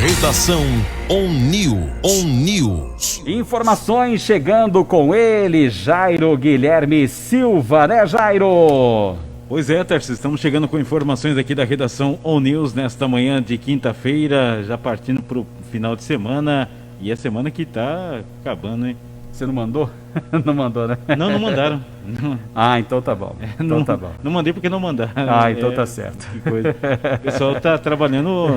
Redação ON News. Informações chegando com ele, Jairo Guilherme Silva, né, Jairo? Pois é, Tarcísio, estamos chegando com informações aqui da redação ON News nesta manhã de quinta-feira, já partindo para o final de semana, e a semana que está acabando, hein? Você não mandou? Não mandou, né? Não mandaram. Ah, então tá bom. Então tá bom. Não mandei porque não mandaram. Ah, então tá certo. Que coisa. O pessoal tá trabalhando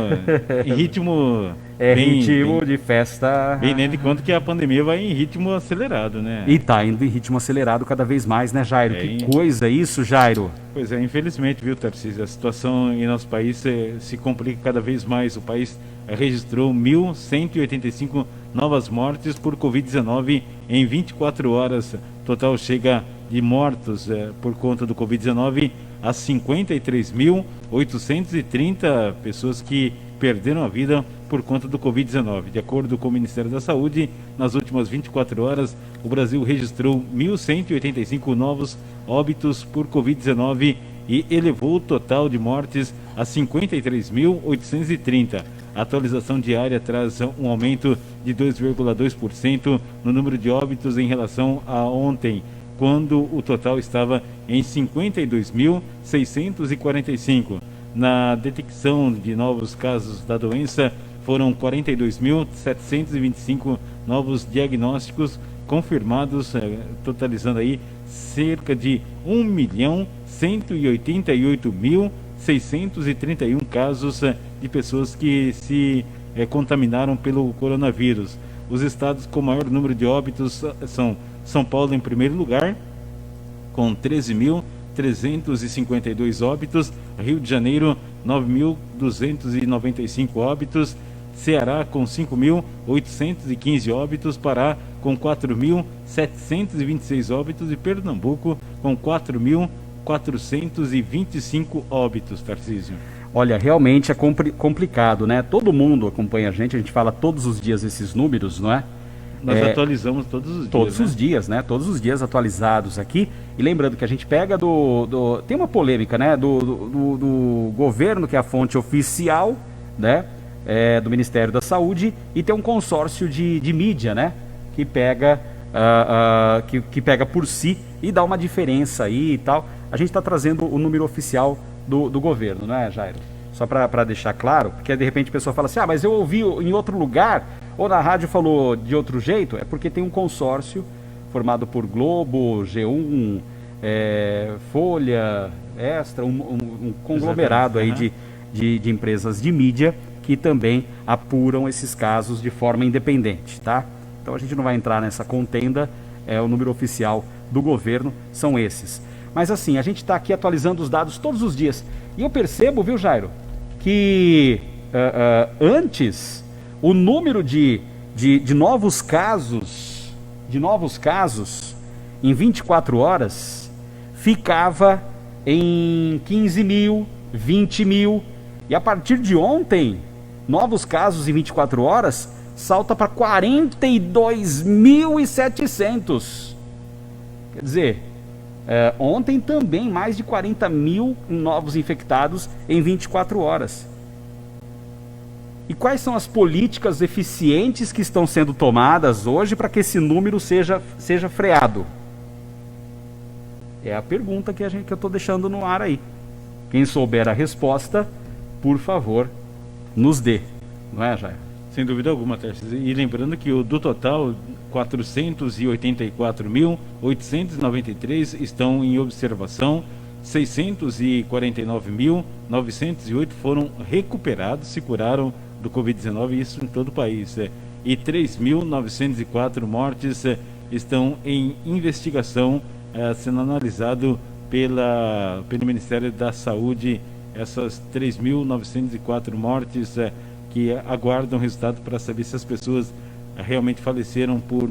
em ritmo... ritmo de festa. Bem dentro de conta que a pandemia vai em ritmo acelerado, né? E tá indo em ritmo acelerado cada vez mais, né, Jairo? Que coisa isso, Jairo? Pois é, infelizmente, viu, Tarcísio? A situação em nosso país se complica cada vez mais. O país registrou 1.185 novas mortes por Covid-19 em 24 horas. Total chega de mortos por conta do Covid-19 a 53.830 pessoas que perderam a vida por conta do Covid-19. De acordo com o Ministério da Saúde, nas últimas 24 horas, o Brasil registrou 1.185 novos óbitos por Covid-19 e elevou o total de mortes a 53.830. A atualização diária traz um aumento de 2,2% no número de óbitos em relação a ontem, quando o total estava em 52.645. Na detecção de novos casos da doença, foram 42.725 novos diagnósticos confirmados, totalizando aí cerca de 1.188.631 casos de pessoas que se contaminaram pelo coronavírus. Os estados com maior número de óbitos são São Paulo em primeiro lugar, com 13.352 óbitos, Rio de Janeiro 9.295 óbitos, Ceará com 5.815 óbitos, Pará com 4.726 óbitos e Pernambuco com 4.425 óbitos, Tarcísio. Olha, realmente é complicado, né? Todo mundo acompanha a gente fala todos os dias esses números, não é? Nós atualizamos todos os dias. Todos os dias, né? Todos os dias atualizados aqui. E lembrando que a gente pega tem uma polêmica, né? Do governo, que é a fonte oficial, né? Do Ministério da Saúde, e tem um consórcio de mídia, né? Que pega, que pega por si e dá uma diferença aí e tal. A gente está trazendo o número oficial do governo, não é, Jairo? Só para deixar claro, porque de repente a pessoa fala assim, mas eu ouvi em outro lugar, ou na rádio falou de outro jeito. É porque tem um consórcio formado por Globo, G1, Folha, Extra, um conglomerado aí de empresas de mídia que também apuram esses casos de forma independente, tá? Então a gente não vai entrar nessa contenda, o número oficial do governo são esses. Mas assim, a gente está aqui atualizando os dados todos os dias. E eu percebo, viu, Jairo, que antes o número de novos casos, em 24 horas, ficava em 15 mil, 20 mil. E a partir de ontem, novos casos em 24 horas salta para 42.700. Quer dizer, ontem também mais de 40 mil novos infectados em 24 horas. E quais são as políticas eficientes que estão sendo tomadas hoje para que esse número seja freado? É a pergunta que eu estou deixando no ar aí. Quem souber a resposta, por favor, nos dê. Não é, Jair? Sem dúvida alguma, Tarcísio. E lembrando que do total, 484.893 estão em observação, 649.908 foram recuperados, se curaram do Covid-19, isso em todo o país. E 3.904 mortes estão em investigação, sendo analisado pelo Ministério da Saúde, essas 3.904 mortes que aguardam resultado para saber se as pessoas realmente faleceram por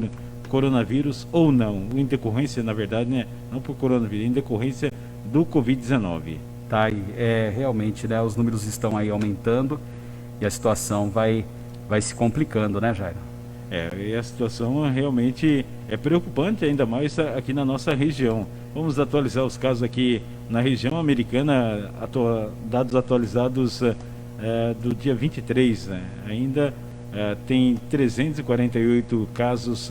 coronavírus ou não, em decorrência, na verdade, né, não por coronavírus, em decorrência do Covid-19. Tá aí, realmente, né, os números estão aí aumentando e a situação vai se complicando, né, Jairo? E a situação realmente é preocupante, ainda mais aqui na nossa região. Vamos atualizar os casos aqui na região americana, dados atualizados do dia 23, né? Ainda tem 348 casos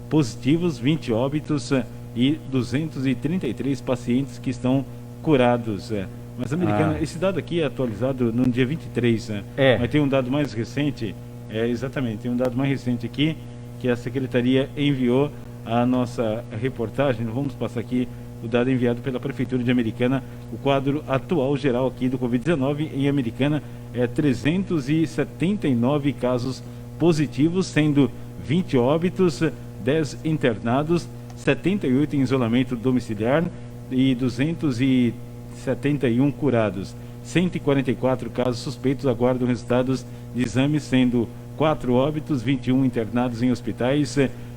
positivos, 20 óbitos e 233 pacientes que estão curados. Mas, Americana, esse dado aqui é atualizado no dia 23, né? Mas tem um dado mais recente, exatamente, tem um dado mais recente aqui que a Secretaria enviou à nossa reportagem. Vamos passar aqui o dado enviado pela Prefeitura de Americana. O quadro atual geral aqui do Covid-19 em Americana é 379 casos positivos, sendo 20 óbitos, 10 internados, 78 em isolamento domiciliar e 271 curados. 144 casos suspeitos aguardam resultados de exames, sendo 4 óbitos, 21 internados em hospitais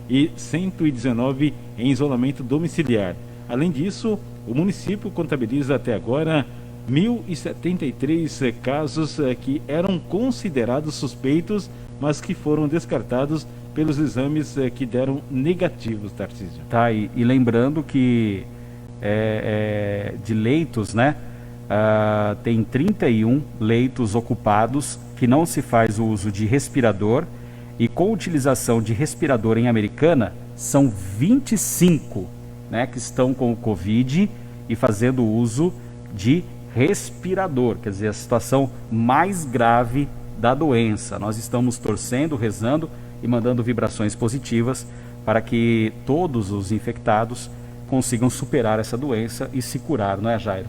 e 119 em isolamento domiciliar. Além disso, o município contabiliza até agora 1.073 casos que eram considerados suspeitos, mas que foram descartados pelos exames que deram negativos, Tarcísio. Tá, e lembrando que de leitos, né? Tem 31 leitos ocupados que não se faz o uso de respirador, e com utilização de respirador em Americana são 25, né, que estão com o Covid e fazendo uso de respirador, quer dizer, a situação mais grave da doença. Nós estamos torcendo, rezando e mandando vibrações positivas para que todos os infectados consigam superar essa doença e se curar, não é, Jairo?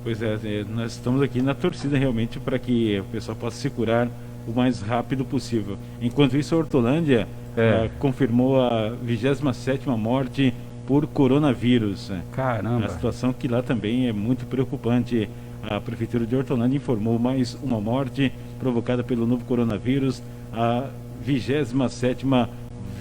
Pois é, nós estamos aqui na torcida realmente para que o pessoal possa se curar o mais rápido possível. Enquanto isso, a Hortolândia confirmou a 27ª morte por coronavírus. Caramba! A situação que lá também é muito preocupante. A Prefeitura de Hortolândia informou mais uma morte provocada pelo novo coronavírus, a 27ª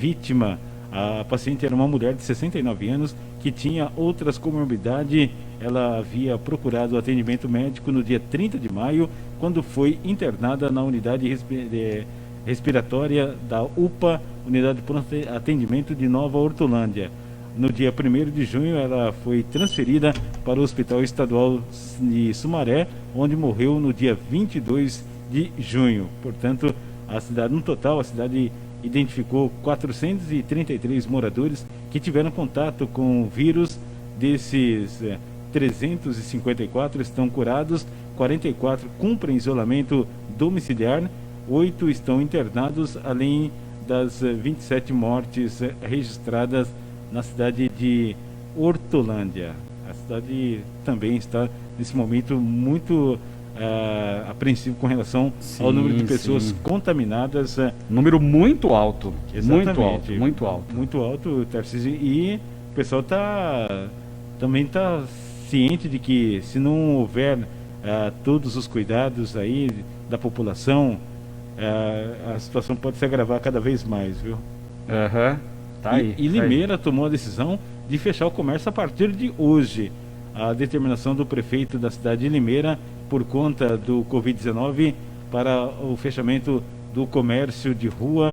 vítima. A paciente era uma mulher de 69 anos que tinha outras comorbidades. Ela havia procurado atendimento médico no dia 30 de maio, quando foi internada na unidade respiratória da UPA, Unidade de Pronto Atendimento de Nova Hortolândia. No dia 1º de junho, ela foi transferida para o Hospital Estadual de Sumaré, onde morreu no dia 22 de junho. Portanto, a cidade, no total, a cidade identificou 433 moradores que tiveram contato com o vírus. Desses 354 estão curados, 44 cumprem isolamento domiciliar, 8 estão internados, além das 27 mortes registradas na cidade de Hortolândia. A cidade também está, nesse momento, muito apreensivo com relação ao número de pessoas contaminadas. Número muito alto. Exatamente. Muito alto. Muito alto, Tarcísio. E o pessoal também está ciente de que, se não houver todos os cuidados aí da população, a situação pode se agravar cada vez mais, viu? Tá aí. E Limeira tomou a decisão de fechar o comércio a partir de hoje. A determinação do prefeito da cidade de Limeira, por conta do Covid-19, para o fechamento do comércio de rua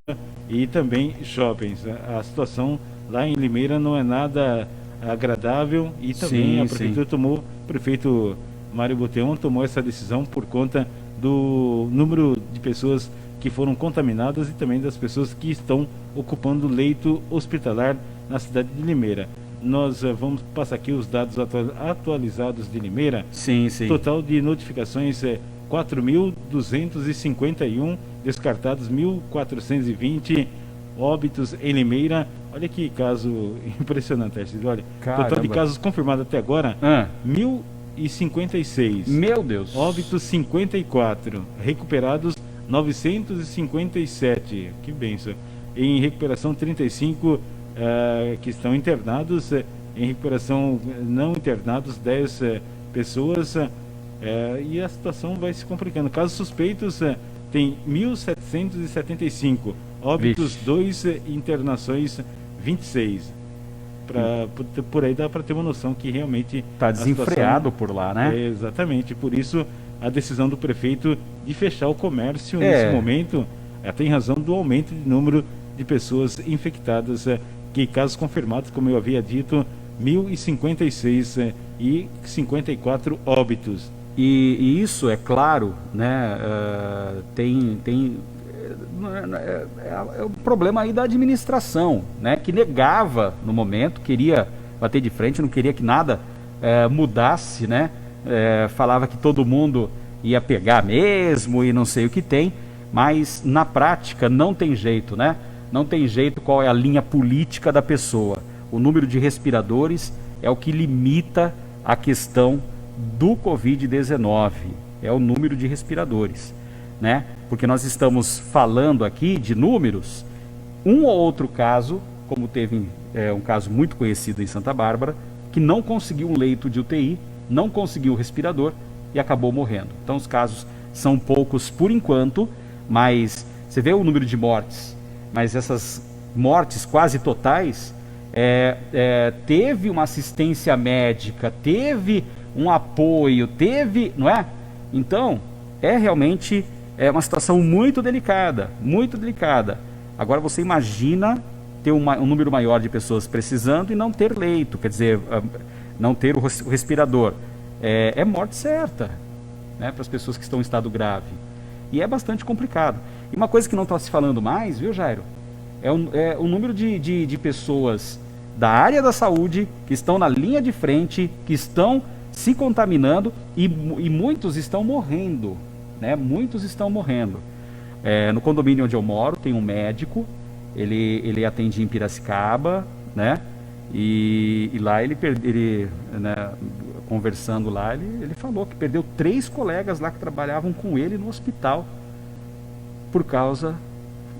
e também shoppings. A situação lá em Limeira não é nada agradável, e também a prefeitura o prefeito Mário Boteon tomou essa decisão por conta do número de pessoas que foram contaminadas e também das pessoas que estão ocupando leito hospitalar na cidade de Limeira. Nós vamos passar aqui os dados atualizados de Limeira. Sim. Total de notificações 4.251, descartados 1.420, óbitos em Limeira. Olha que caso impressionante, olha. Caramba. Total de casos confirmados até agora, 1.056. Meu Deus. Óbitos 54, recuperados 957. Que benção. Em recuperação 35 que estão internados, em recuperação não internados 10 pessoas, e a situação vai se complicando. Casos suspeitos tem 1.775, óbitos 2, internações 26. Por aí dá para ter uma noção que realmente está desenfreado por lá, né? Exatamente, por isso a decisão do prefeito de fechar o comércio nesse momento tem razão do aumento de número de pessoas infectadas, que casos confirmados, como eu havia dito, 1.056 e 54 óbitos. E isso, é claro, né, é um problema aí da administração, né, que negava no momento, queria bater de frente, não queria que nada mudasse, né, falava que todo mundo ia pegar mesmo e não sei o que tem, mas na prática não tem jeito, né, não tem jeito. Qual é a linha política da pessoa. O número de respiradores é o que limita a questão do Covid-19, é o número de respiradores, né? Porque nós estamos falando aqui de números, um ou outro caso, como teve um caso muito conhecido em Santa Bárbara, que não conseguiu um leito de UTI, não conseguiu o respirador e acabou morrendo. Então os casos são poucos por enquanto, mas você vê o número de mortes, mas essas mortes quase totais, teve uma assistência médica, teve um apoio, teve, não é? Então, realmente uma situação muito delicada, muito delicada. Agora você imagina ter um número maior de pessoas precisando e não ter leito, quer dizer, não ter o respirador. É morte certa, né, para as pessoas que estão em estado grave. E é bastante complicado. E uma coisa que não está se falando mais, viu, Jairo? É o número de pessoas da área da saúde que estão na linha de frente, que estão se contaminando e muitos estão morrendo, né? Muitos estão morrendo. No condomínio onde eu moro tem um médico, ele atende em Piracicaba, né? E lá ele né, conversando lá, ele falou que perdeu 3 colegas lá que trabalhavam com ele no hospital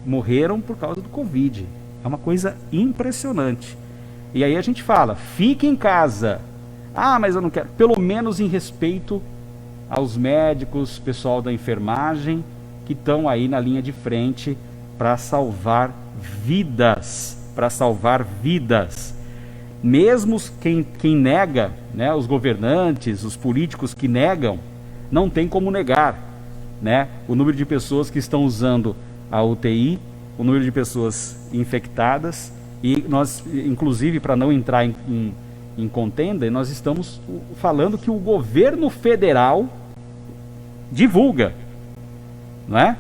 morreram por causa do Covid. É uma coisa impressionante. E aí a gente fala, fique em casa. Ah, mas eu não quero. Pelo menos em respeito aos médicos, pessoal da enfermagem, que estão aí na linha de frente para salvar vidas. Para salvar vidas. Mesmo quem nega, né, os governantes, os políticos que negam, não tem como negar, né, o número de pessoas que estão usando a UTI, o número de pessoas infectadas. E nós, inclusive, para não entrar em contenda, nós estamos falando que o governo federal divulga, não é?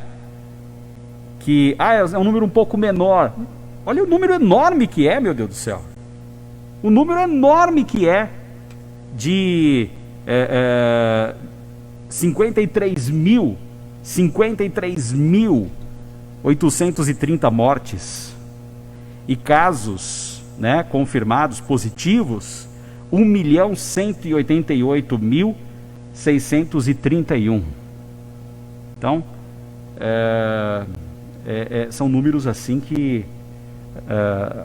Que é um número um pouco menor. Olha o número enorme que é, meu Deus do céu. O número enorme que é de 53.830 mortes. E casos, né, confirmados, positivos, 1.188.631. Então, são números assim que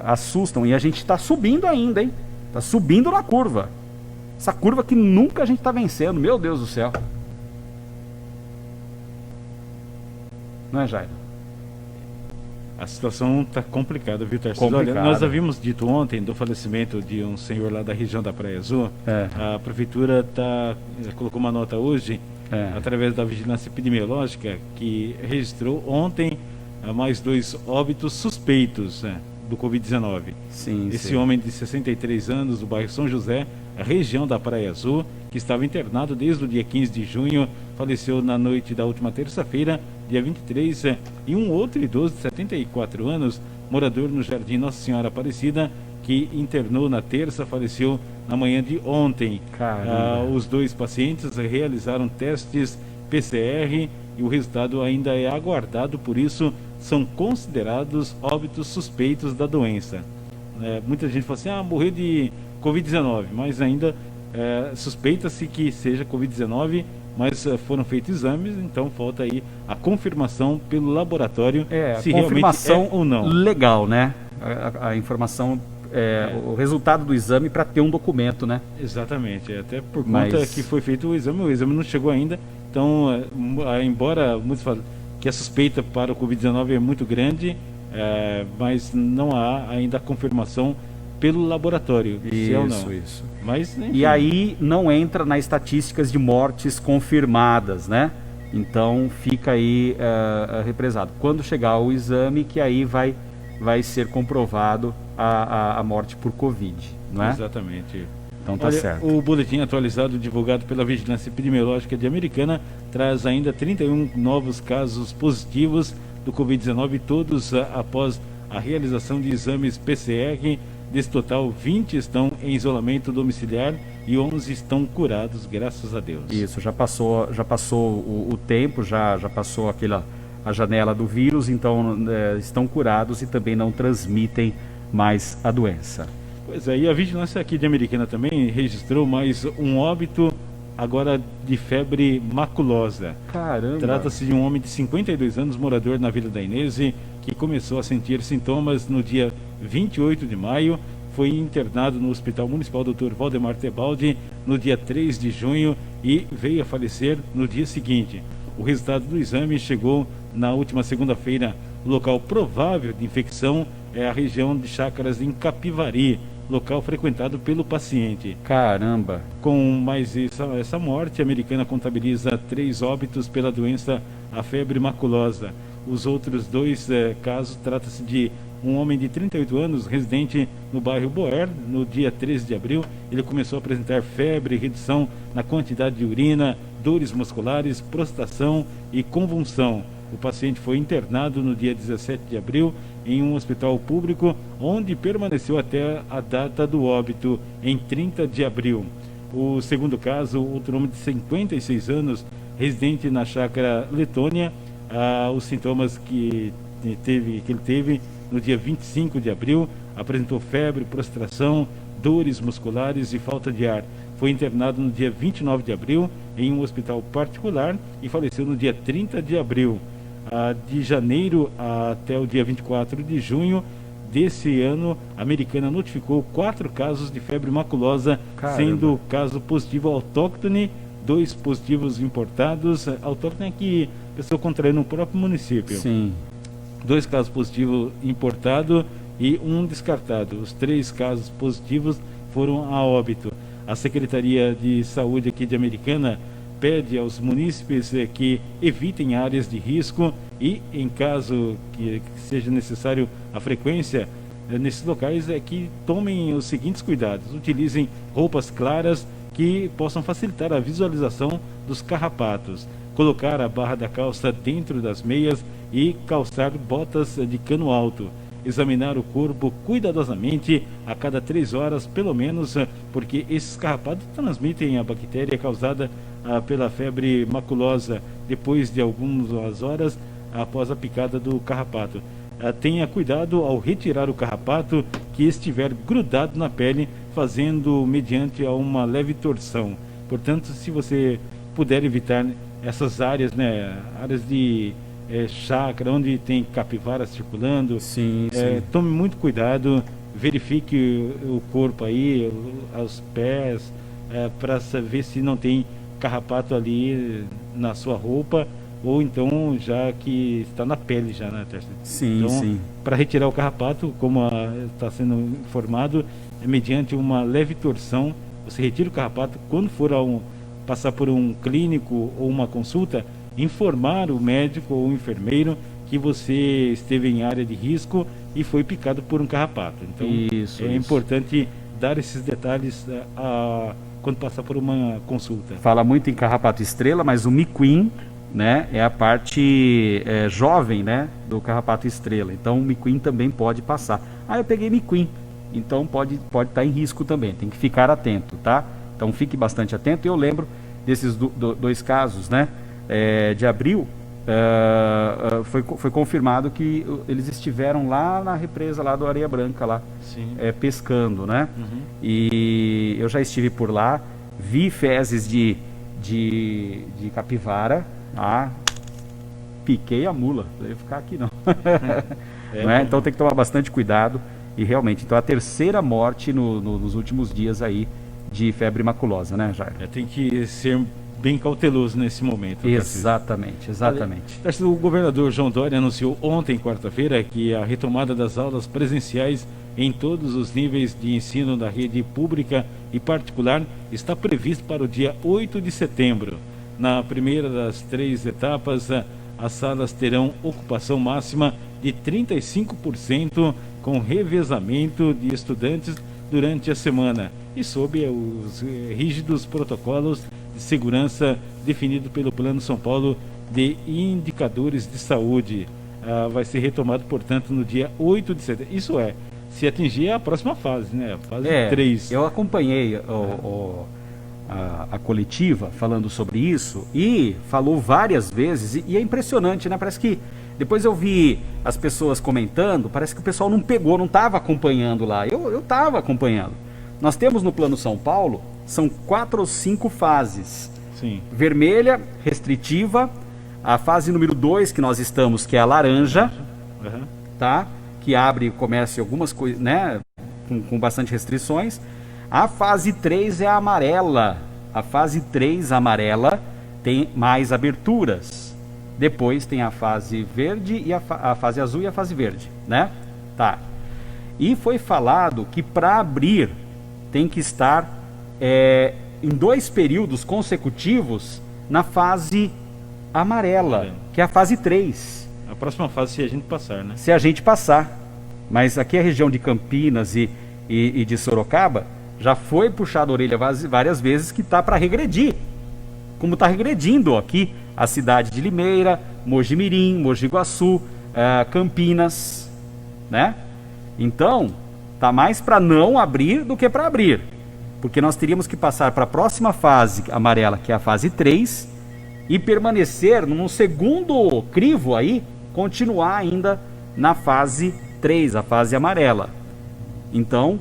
assustam. E a gente está subindo ainda, hein? Está subindo na curva. Essa curva que nunca a gente está vencendo. Meu Deus do céu. Não é, Jairo? A situação está complicada, viu, Tarcísio? Olha, nós havíamos dito ontem do falecimento de um senhor lá da região da Praia Azul. A prefeitura colocou uma nota hoje, através da vigilância epidemiológica, que registrou ontem mais 2 óbitos suspeitos do Covid-19. Esse homem de 63 anos, do bairro São José, a região da Praia Azul, que estava internado desde o dia 15 de junho, faleceu na noite da última terça-feira, dia 23, e um outro idoso de 74 anos, morador no Jardim Nossa Senhora Aparecida, que internou na terça, faleceu na manhã de ontem. Os 2 pacientes realizaram testes PCR e o resultado ainda é aguardado, por isso são considerados óbitos suspeitos da doença. Muita gente fala assim, morreu de Covid-19, mas ainda suspeita-se que seja Covid-19, mas foram feitos exames, então falta aí a confirmação pelo laboratório se confirmação realmente é ou não. Legal, né? A informação, o resultado do exame para ter um documento, né? Exatamente, até por conta que foi feito o exame não chegou ainda, então, embora muitos falem que a suspeita para o Covid-19 é muito grande, mas não há ainda a confirmação pelo laboratório, se é ou não. Isso. Mas, e aí não entra nas estatísticas de mortes confirmadas, né? Então fica aí represado. Quando chegar o exame, que aí vai ser comprovado a morte por Covid, não é? Exatamente. Então tá Olha, certo. o boletim atualizado divulgado pela Vigilância Epidemiológica de Americana traz ainda 31 novos casos positivos do Covid-19, todos após a realização de exames PCR. Desse total, 20 estão em isolamento domiciliar e 11 estão curados, graças a Deus. Isso, já passou o tempo, já passou a janela do vírus, então estão curados e também não transmitem mais a doença. Pois é, e a Vigilância aqui de Americana também registrou mais um óbito, agora de febre maculosa. Caramba! Trata-se de um homem de 52 anos, morador na Vila da Inese, que começou a sentir sintomas no dia 28 de maio, foi internado no Hospital Municipal Dr. Valdemar Tebaldi no dia 3 de junho e veio a falecer no dia seguinte. O resultado do exame chegou na última segunda-feira. O local provável de infecção é a região de Chácaras em Capivari, local frequentado pelo paciente. Caramba! Com mais essa morte, a Americana contabiliza 3 óbitos pela doença, a febre maculosa. Os outros 2 casos, trata-se de um homem de 38 anos, residente no bairro Boer. No dia 13 de abril, ele começou a apresentar febre, redução na quantidade de urina, dores musculares, prostração e convulsão. O paciente foi internado no dia 17 de abril em um hospital público, onde permaneceu até a data do óbito, em 30 de abril. O segundo caso, outro homem de 56 anos, residente na chácara Letônia. Os sintomas que ele teve no dia 25 de abril, apresentou febre, prostração, dores musculares e falta de ar. Foi internado no dia 29 de abril em um hospital particular e faleceu no dia 30 de abril. De janeiro até o dia 24 de junho desse ano, a Americana notificou 4 casos de febre maculosa, Caramba. sendo caso positivo autóctone, 2 positivos importados. Autóctone é que a pessoa contraiu no próprio município. Sim. 2 casos positivos importados e 1 descartado. Os 3 casos positivos foram a óbito. A Secretaria de Saúde aqui de Americana pede aos munícipes que evitem áreas de risco e, em caso que seja necessário a frequência nesses locais, que tomem os seguintes cuidados: utilizem roupas claras que possam facilitar a visualização dos carrapatos, colocar a barra da calça dentro das meias e calçar botas de cano alto. Examinar o corpo cuidadosamente a cada 3 horas, pelo menos, porque esses carrapatos transmitem a bactéria causada pela febre maculosa depois de algumas horas após a picada do carrapato. Tenha cuidado ao retirar o carrapato que estiver grudado na pele, fazendo mediante a uma leve torção. Portanto, se você puder evitar essas áreas, áreas de chácara, onde tem capivaras circulando, Sim. tome muito cuidado, verifique o corpo aí, os pés, para ver se não tem carrapato ali na sua roupa, ou então já que está na pele já, né, Tércio? Sim, então, sim. para retirar o carrapato, como está sendo informado, é mediante uma leve torção. Você retira o carrapato. Quando for passar por um clínico ou uma consulta, informar o médico ou o enfermeiro que você esteve em área de risco e foi picado por um carrapato. Então, Isso. importante dar esses detalhes quando passar por uma consulta. Fala muito em carrapato estrela, mas o miquim, né, é a parte jovem, né, do carrapato estrela. Então o miquim também pode passar. Eu peguei miquim, então pode estar em risco também. Tem que ficar atento, tá? Então fique bastante atento. Eu lembro desses 2 casos, né, de abril. Foi confirmado que eles estiveram lá na represa lá do Areia Branca lá, pescando, né? Uhum. E eu já estive por lá, vi fezes de capivara, piquei a mula, não ia ficar aqui não. Não é? Então tem que tomar bastante cuidado. E realmente, então a 3ª morte nos últimos dias aí de febre maculosa, né, Jair? Tem que ser bem cauteloso nesse momento. Exatamente. O governador João Dória anunciou ontem, quarta-feira, que a retomada das aulas presenciais em todos os níveis de ensino da rede pública e particular está previsto para o dia 8 de setembro. Na primeira das 3 etapas, as salas terão ocupação máxima de 35%, com revezamento de estudantes durante a semana. e sob os rígidos protocolos de segurança definidos pelo Plano São Paulo de Indicadores de Saúde. Vai ser retomado, portanto, no dia 8 de setembro. Isso é, se atingir a próxima fase, né? A fase 3. Eu acompanhei a coletiva falando sobre isso e falou várias vezes, e é impressionante, né? Parece que depois eu vi as pessoas comentando, parece que o pessoal não pegou, não estava acompanhando lá. Eu estava acompanhando. Nós temos no Plano São Paulo, são 4 ou 5 fases. Sim. Vermelha, restritiva, a fase número 2 que nós estamos, que é a laranja, tá? Que abre o comércio algumas coisas, né? Com bastante restrições. A fase 3 é a amarela. A fase 3 amarela tem mais aberturas. Depois tem a fase verde e a fase azul e a fase verde, né? Tá. E foi falado que para abrir tem que estar em 2 períodos consecutivos na fase amarela, que é a fase 3. A próxima fase, se a gente passar, né? Se a gente passar. Mas aqui a região de Campinas e de Sorocaba já foi puxado a orelha várias vezes que está para regredir. Como está regredindo aqui a cidade de Limeira, Mojimirim, Mogi Guaçu, Campinas, né? Então, tá mais para não abrir do que para abrir. Porque nós teríamos que passar para a próxima fase amarela, que é a fase 3, e permanecer num segundo crivo aí, continuar ainda na fase 3, a fase amarela. Então,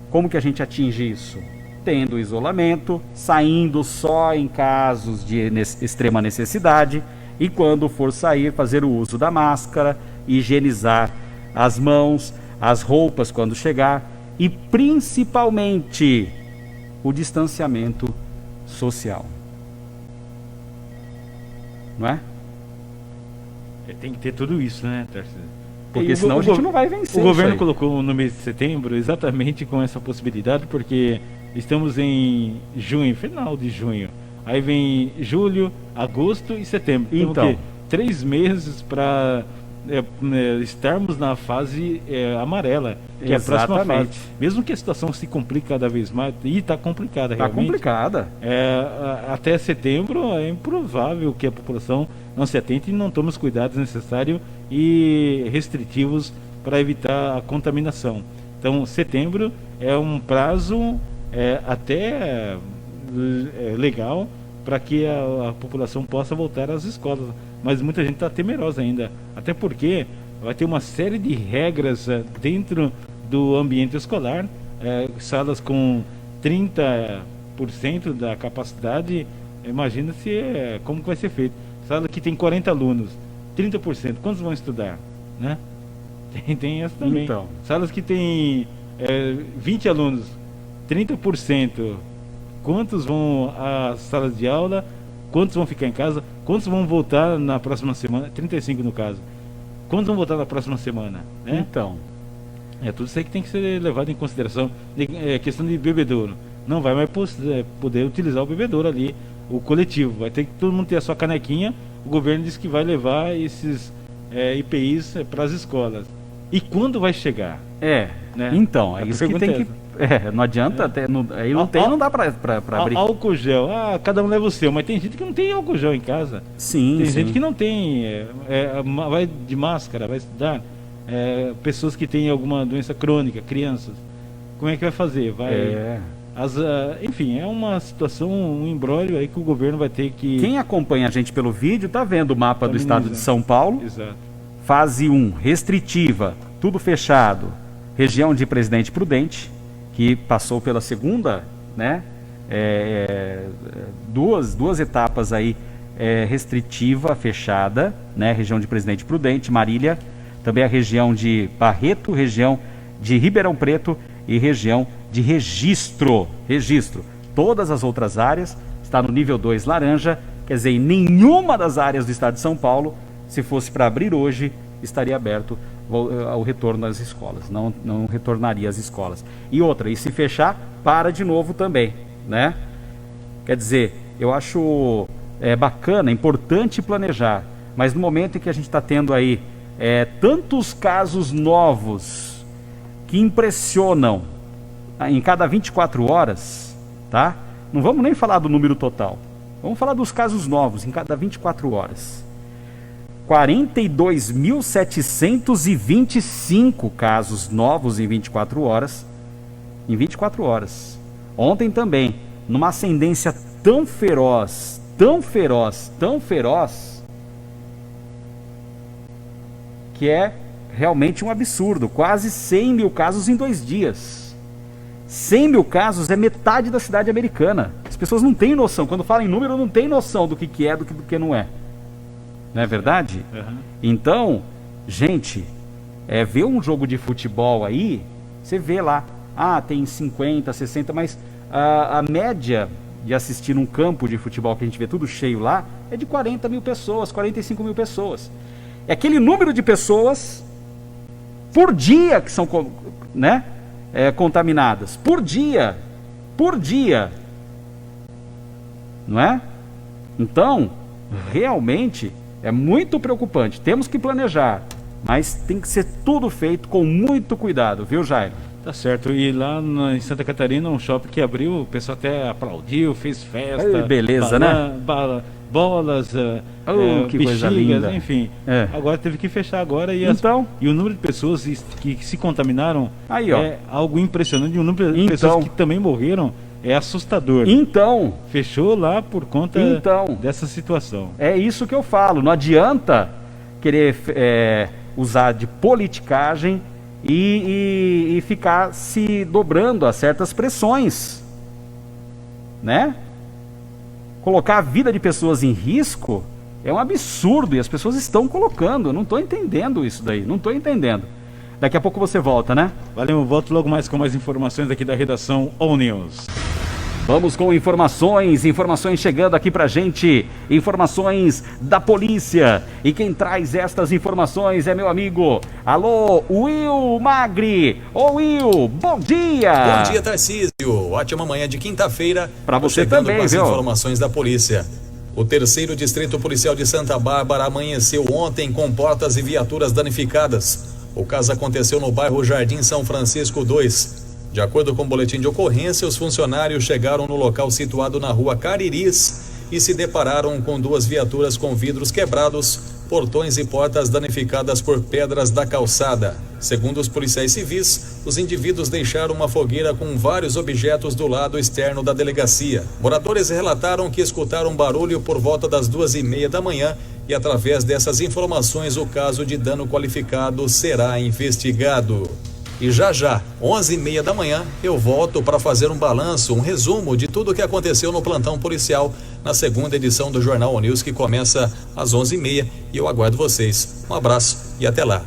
como que a gente atinge isso? Tendo isolamento, saindo só em casos de extrema necessidade, e quando for sair, fazer o uso da máscara, higienizar as mãos, as roupas quando chegar, e principalmente o distanciamento social. Não é? Tem que ter tudo isso, né, Tarcísio? Porque senão a gente não vai vencer. O governo colocou no mês de setembro exatamente com essa possibilidade, porque estamos em junho, final de junho. Aí vem julho, agosto e setembro. Então, 3 meses para estarmos na fase amarela, que é a próxima fase. Mesmo que a situação se complique cada vez mais, e está complicada realmente. Está complicada. Até setembro é improvável que a população não se atente e não tome os cuidados necessários e restritivos para evitar a contaminação. Então, setembro é um prazo até legal para que a população possa voltar às escolas. Mas muita gente está temerosa ainda, até porque vai ter uma série de regras dentro do ambiente escolar, salas com 30% da capacidade, imagina como que vai ser feito. Sala que tem 40 alunos, 30%, quantos vão estudar? Né? Tem essa também. Então. Salas que tem 20 alunos, 30%, quantos vão às salas de aula? Quantos vão ficar em casa? Quantos vão voltar na próxima semana? 35 no caso. Quantos vão voltar na próxima semana? Né? Então. Tudo isso aí que tem que ser levado em consideração. Questão de bebedouro. Não vai mais poder utilizar o bebedouro ali, o coletivo. Vai ter que todo mundo ter a sua canequinha. O governo disse que vai levar esses IPIs para as escolas. E quando vai chegar? Né? Então, é isso que tem que... não adianta, aí não dá pra abrir. Álcool gel, cada um leva o seu, mas tem gente que não tem álcool gel em casa. Sim, tem gente que não tem, vai de máscara, vai estudar. Pessoas que têm alguma doença crônica, crianças. Como é que vai fazer? Enfim, é uma situação, um imbróglio aí que o governo vai ter que... Quem acompanha a gente pelo vídeo tá vendo o mapa do estado de São Paulo. Exato. Fase 1, restritiva, tudo fechado. Região de Presidente Prudente, que passou pela segunda, né? Duas etapas aí, restritiva, fechada, né? Região de Presidente Prudente, Marília, também a região de Barreto, região de Ribeirão Preto e região de Registro. Todas as outras áreas está no nível 2 laranja, quer dizer, em nenhuma das áreas do estado de São Paulo, se fosse para abrir hoje, estaria aberto ao retorno às escolas, não retornaria às escolas. E outra, e se fechar, para de novo também, né? Quer dizer, eu acho bacana, importante planejar, mas no momento em que a gente está tendo aí tantos casos novos que impressionam, em cada 24 horas, tá? Não vamos nem falar do número total. Vamos falar dos casos novos em cada 24 horas. 42.725 casos novos em 24 horas. Em 24 horas. Ontem também, numa ascendência tão feroz, que é realmente um absurdo. Quase 100 mil casos em 2 dias. 100 mil casos é metade da cidade americana. As pessoas não têm noção. Quando falam em número, não têm noção do que é, do que não é. Não é verdade? Uhum. Então, gente, ver um jogo de futebol aí, você vê lá, tem 50, 60, mas a média de assistir um campo de futebol que a gente vê tudo cheio lá, é de 40 mil pessoas, 45 mil pessoas. É aquele número de pessoas por dia que são, né, contaminadas. Por dia. Não é? Então, realmente é muito preocupante. Temos que planejar, mas tem que ser tudo feito com muito cuidado, viu, Jairo? Tá certo. E lá em Santa Catarina, um shopping que abriu, o pessoal até aplaudiu, fez festa. Ai, beleza, né? Bolas, que coisa linda. Enfim. Agora teve que fechar agora e o número de pessoas que se contaminaram aí, ó, é algo impressionante. E o número de pessoas que também morreram é assustador. Então, fechou lá por conta dessa situação. É isso que eu falo. Não adianta querer usar de politicagem e ficar se dobrando a certas pressões, né? Colocar a vida de pessoas em risco é um absurdo e as pessoas estão colocando. Eu não estou entendendo isso daí, não estou entendendo. Daqui a pouco você volta, né? Valeu, eu volto logo mais com mais informações aqui da redação All News. Vamos com informações chegando aqui pra gente, informações da polícia. E quem traz estas informações é meu amigo, alô, Will Magri. Ô Will, bom dia! Bom dia, Tarcísio. Ótima manhã de quinta-feira. Pra você também, com as viu? informações da polícia. O 3º Distrito Policial de Santa Bárbara amanheceu ontem com portas e viaturas danificadas. O caso aconteceu no bairro Jardim São Francisco 2. De acordo com o boletim de ocorrência, os funcionários chegaram no local situado na rua Cariris e se depararam com 2 viaturas com vidros quebrados, portões e portas danificadas por pedras da calçada. Segundo os policiais civis, os indivíduos deixaram uma fogueira com vários objetos do lado externo da delegacia. Moradores relataram que escutaram barulho por volta das 2:30 da manhã e, através dessas informações, o caso de dano qualificado será investigado. E já, 11:30 da manhã, eu volto para fazer um balanço, um resumo de tudo o que aconteceu no plantão policial na 2ª edição do Jornal All News, que começa às 11:30, e eu aguardo vocês. Um abraço e até lá.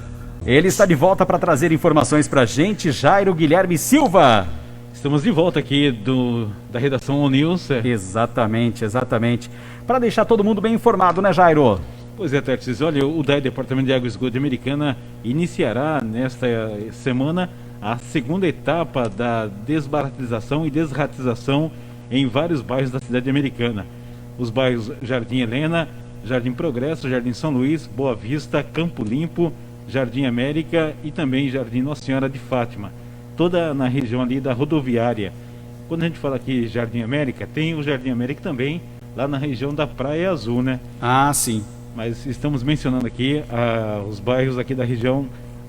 Ele está de volta para trazer informações para a gente, Jairo Guilherme Silva. Estamos de volta aqui da redação All News. Exatamente. Para deixar todo mundo bem informado, né, Jairo? Pois é, Tarcísio, olha, o DAE, Departamento de Água e Esgoto de Americana, iniciará nesta semana a 2ª etapa da desbaratização e desratização em vários bairros da cidade americana. Os bairros Jardim Helena, Jardim Progresso, Jardim São Luís, Boa Vista, Campo Limpo, Jardim América e também Jardim Nossa Senhora de Fátima. Toda na região ali da rodoviária. Quando a gente fala aqui Jardim América, tem o Jardim América também lá na região da Praia Azul, né? Ah, sim. Mas estamos mencionando aqui os bairros aqui da região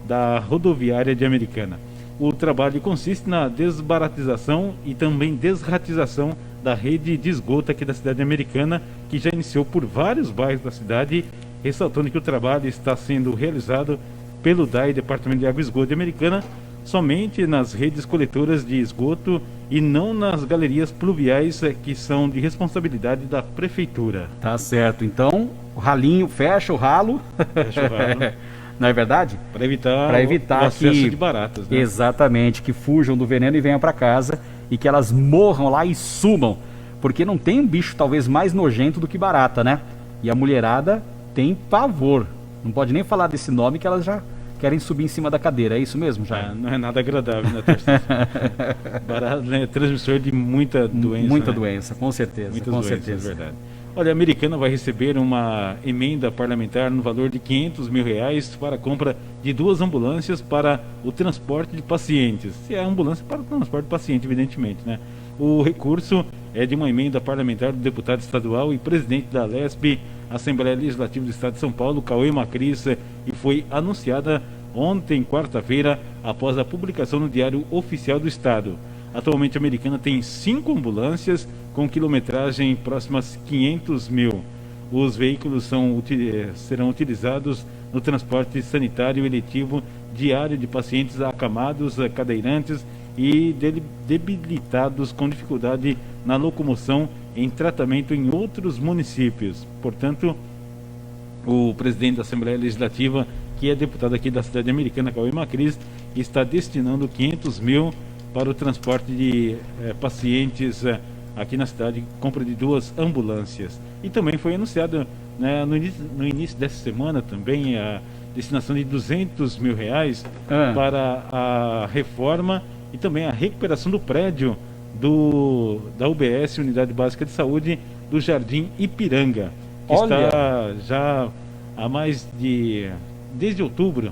da rodoviária de Americana. O trabalho consiste na desbaratização e também desratização da rede de esgoto aqui da cidade americana, que já iniciou por vários bairros da cidade, ressaltando que o trabalho está sendo realizado pelo DAE, Departamento de Água e Esgoto de Americana, somente nas redes coletoras de esgoto e não nas galerias pluviais que são de responsabilidade da prefeitura. Tá certo, então o ralinho, fecha o ralo. Fecha o ralo. Não é verdade? Para evitar o acesso de baratas, né? Exatamente, que fujam do veneno e venham para casa e que elas morram lá e sumam, porque não tem um bicho talvez mais nojento do que barata, né? E a mulherada tem pavor, não pode nem falar desse nome que elas já querem subir em cima da cadeira, é isso mesmo, já? Não é nada agradável, né, Tarcísio? Barata é transmissor de muita doença. Muita né? doença, com certeza. Muitas com doenças, certeza. É verdade. Olha, a Americana vai receber uma emenda parlamentar no valor de R$ 500 mil para a compra de 2 ambulâncias para o transporte de pacientes. Se é ambulância para o transporte de paciente, evidentemente, né? O recurso é de uma emenda parlamentar do deputado estadual e presidente da Alesp, Assembleia Legislativa do Estado de São Paulo, Cauê Macris, e foi anunciada ontem, quarta-feira, após a publicação no Diário Oficial do Estado. Atualmente, a Americana tem 5 ambulâncias com quilometragem próxima a 500 mil. Os veículos serão utilizados no transporte sanitário eletivo diário de pacientes acamados, cadeirantes e debilitados com dificuldade na locomoção em tratamento em outros municípios. Portanto, o presidente da Assembleia Legislativa, que é deputado aqui da cidade americana, Cauê Macris, está destinando 500 mil para o transporte de pacientes aqui na cidade, compra de 2 ambulâncias. E também foi anunciado, né, no início dessa semana também a destinação de R$ 200 mil para a reforma e também a recuperação do prédio da UBS, Unidade Básica de Saúde, do Jardim Ipiranga, que está já há desde outubro,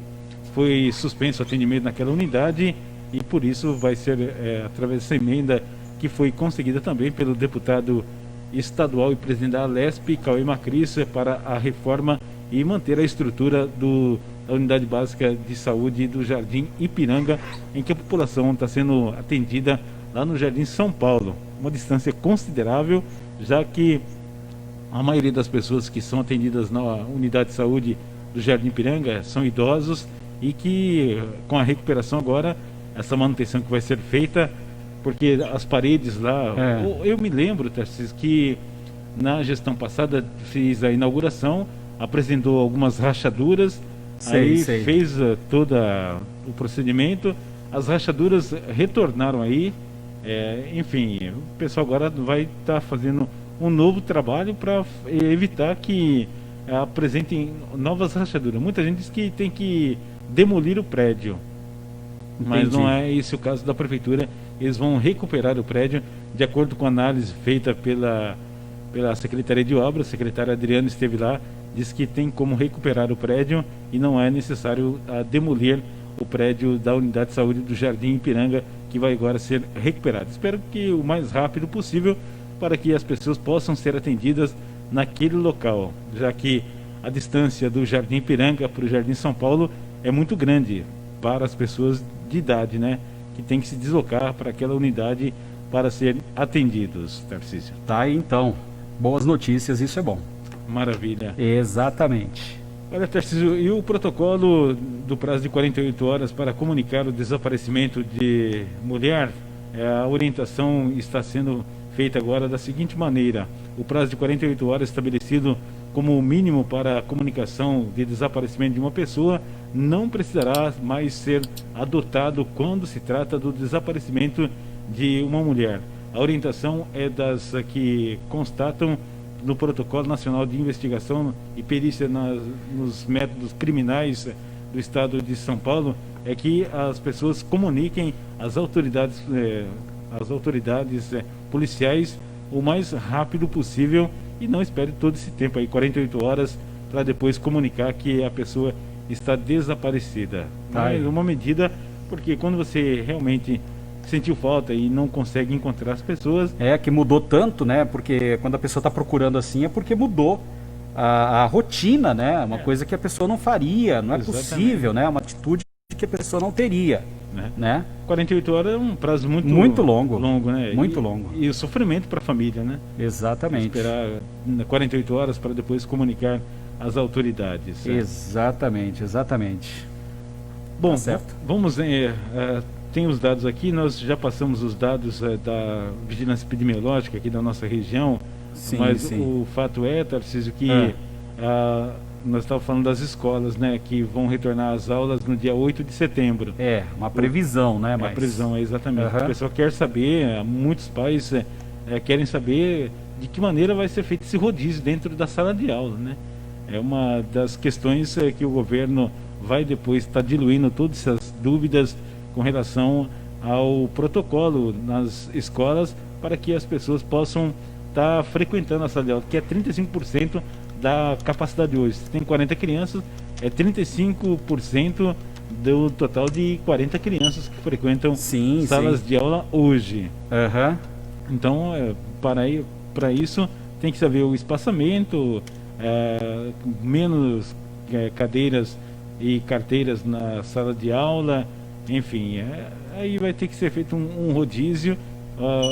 foi suspenso o atendimento naquela unidade e por isso vai ser através dessa emenda que foi conseguida também pelo deputado estadual e presidente da Alesp, Cauê Macris, para a reforma e manter a estrutura da Unidade Básica de Saúde do Jardim Ipiranga, em que a população está sendo atendida lá no Jardim São Paulo. Uma distância considerável, já que a maioria das pessoas que são atendidas na Unidade de Saúde do Jardim Ipiranga são idosos e que com a recuperação agora, essa manutenção que vai ser feita, porque as paredes lá, eu me lembro, Tarcísio, que na gestão passada fiz a inauguração, apresentou algumas rachaduras, fez todo o procedimento, as rachaduras retornaram aí, enfim, o pessoal agora vai estar fazendo um novo trabalho para evitar que apresentem novas rachaduras. Muita gente diz que tem que demolir o prédio, mas não é esse o caso da prefeitura. Eles vão recuperar o prédio de acordo com a análise feita pela Secretaria de Obras. A secretária Adriana esteve lá, disse que tem como recuperar o prédio e não é necessário demolir o prédio da Unidade de Saúde do Jardim Ipiranga, que vai agora ser recuperado. Espero que o mais rápido possível, para que as pessoas possam ser atendidas naquele local, já que a distância do Jardim Ipiranga para o Jardim São Paulo é muito grande para as pessoas de idade, né, que tem que se deslocar para aquela unidade para serem atendidos, Tarcísio. Tá aí então, boas notícias, isso é bom. Maravilha. Exatamente. Olha, Tarcísio, e o protocolo do prazo de 48 horas para comunicar o desaparecimento de mulher, a orientação está sendo feita agora da seguinte maneira: o prazo de 48 horas estabelecido como o mínimo para a comunicação de desaparecimento de uma pessoa não precisará mais ser adotado quando se trata do desaparecimento de uma mulher. A orientação é das que constatam no Protocolo Nacional de Investigação e Perícia nos Métodos Criminais do Estado de São Paulo, é que as pessoas comuniquem às autoridades policiais o mais rápido possível e não espere todo esse tempo aí, 48 horas, para depois comunicar que a pessoa está desaparecida. É uma medida, porque quando você realmente sentiu falta e não consegue encontrar as pessoas... que mudou tanto, né? Porque quando a pessoa está procurando assim é porque mudou a rotina, né? Uma coisa que a pessoa não faria, não é possível, né? Uma atitude que a pessoa não teria, né? 48 horas é um prazo muito longo, né? Muito longo. E o sofrimento para a família, né? Exatamente. Esperar 48 horas para depois comunicar às autoridades. Exatamente. Bom, tá certo. Vamos... tem os dados aqui, nós já passamos os dados da vigilância epidemiológica aqui da nossa região, mas o fato é, Tarcísio, que nós estávamos falando das escolas, né, que vão retornar às aulas no dia 8 de setembro. Uma previsão, né? Uma previsão, exatamente. O pessoal quer saber, muitos pais querem saber de que maneira vai ser feito esse rodízio dentro da sala de aula, né? É uma das questões que o governo vai depois estar diluindo todas essas dúvidas com relação ao protocolo nas escolas, para que as pessoas possam está frequentando a sala de aula, que é 35% da capacidade hoje. Se tem 40 crianças, é 35% do total de 40 crianças que frequentam salas de aula hoje. Então, para isso, tem que saber o espaçamento, menos cadeiras e carteiras na sala de aula, enfim, aí vai ter que ser feito um rodízio.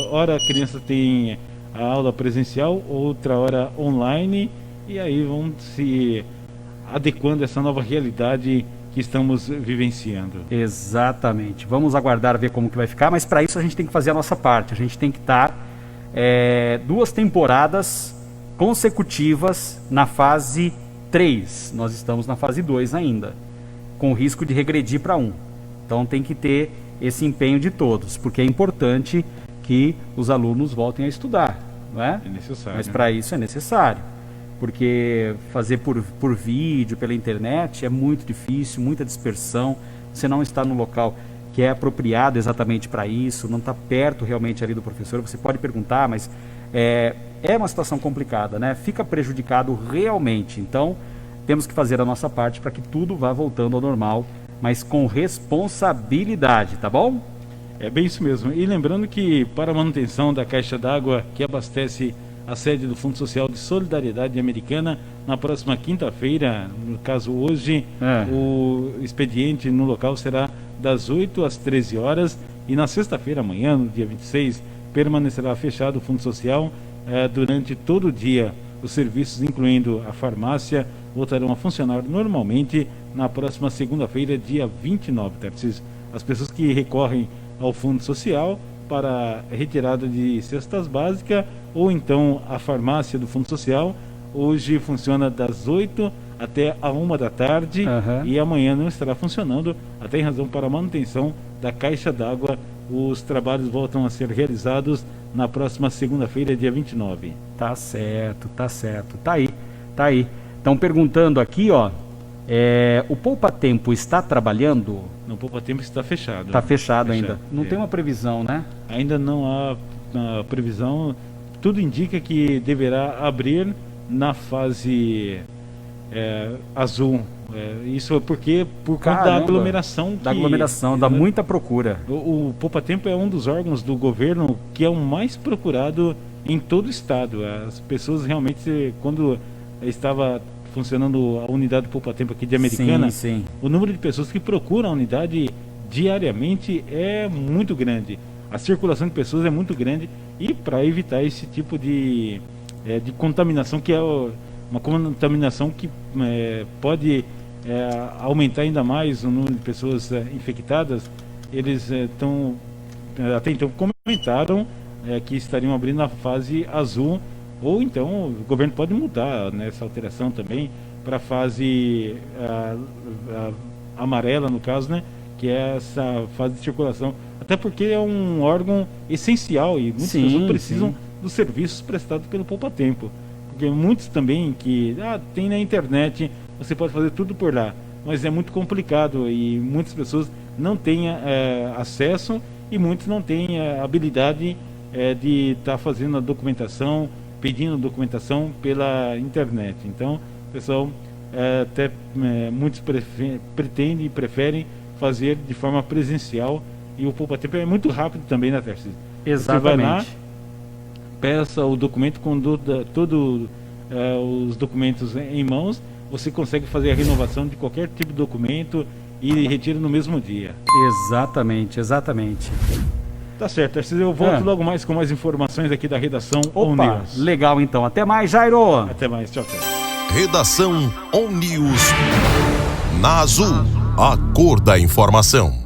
Ora a criança tem a aula presencial, outra hora online, e aí vão se adequando a essa nova realidade que estamos vivenciando. Exatamente. Vamos aguardar, ver como que vai ficar, mas para isso a gente tem que fazer a nossa parte. A gente tem que estar 2 temporadas consecutivas na fase 3. Nós estamos na fase 2 ainda, com risco de regredir para 1. Então tem que ter esse empenho de todos, porque é importante que os alunos voltem a estudar, não é? É necessário. Mas para isso é necessário, porque fazer por vídeo, pela internet, é muito difícil, muita dispersão, você não está no local que é apropriado exatamente para isso, não está perto realmente ali do professor, você pode perguntar, mas é uma situação complicada, né? Fica prejudicado realmente, então temos que fazer a nossa parte para que tudo vá voltando ao normal, mas com responsabilidade, tá bom? É bem isso mesmo. E lembrando que para a manutenção da caixa d'água que abastece a sede do Fundo Social de Solidariedade Americana, na próxima quinta-feira, no caso hoje, o expediente no local será das 8 às 13 horas e na sexta-feira, amanhã, no dia 26, permanecerá fechado o Fundo Social durante todo o dia. Os serviços, incluindo a farmácia, voltarão a funcionar normalmente na próxima segunda-feira, dia 29, Tarcísio. As pessoas que recorrem ao Fundo Social para retirada de cestas básicas ou então a farmácia do Fundo Social, hoje funciona das 8 até a 1 da tarde e amanhã não estará funcionando, até em razão para a manutenção da caixa d'água. Os trabalhos voltam a ser realizados na próxima segunda-feira, dia 29. Tá certo, tá aí. Estão perguntando aqui, ó, o Poupa Tempo está trabalhando? Não, o Poupa Tempo está fechado. Está fechado ainda. Não tem uma previsão, né? Ainda não há previsão. Tudo indica que deverá abrir na fase azul. Isso é porque por conta da aglomeração. Dá muita procura. O Poupa Tempo é um dos órgãos do governo que é o mais procurado em todo o estado. As pessoas realmente, quando estava funcionando a unidade Poupa Tempo aqui de Americana, o número de pessoas que procuram a unidade diariamente é muito grande. A circulação de pessoas é muito grande e para evitar esse tipo de contaminação, que é uma contaminação que pode aumentar ainda mais o número de pessoas infectadas, eles até então comentaram que estariam abrindo a fase azul, ou então o governo pode mudar nessa alteração também para a fase amarela, no caso, né, que é essa fase de circulação, até porque é um órgão essencial e muitas pessoas precisam dos serviços prestados pelo Poupa Tempo, porque muitos também que tem na internet, você pode fazer tudo por lá, mas é muito complicado e muitas pessoas não têm acesso e muitos não têm habilidade de estar fazendo a documentação, pedindo documentação pela internet. Então, pessoal, muitos pretendem e preferem fazer de forma presencial, e o Poupa Tempo é muito rápido também, né, Tarcísio? Exatamente. Você vai lá, peça o documento com todos os documentos em mãos, você consegue fazer a renovação de qualquer tipo de documento e retira no mesmo dia. Exatamente. Tá certo, Tarcísio, eu volto logo mais com mais informações aqui da redação On News. Legal então, até mais, Jairo. Até mais, tchau. Redação On News na Azul, a cor da informação.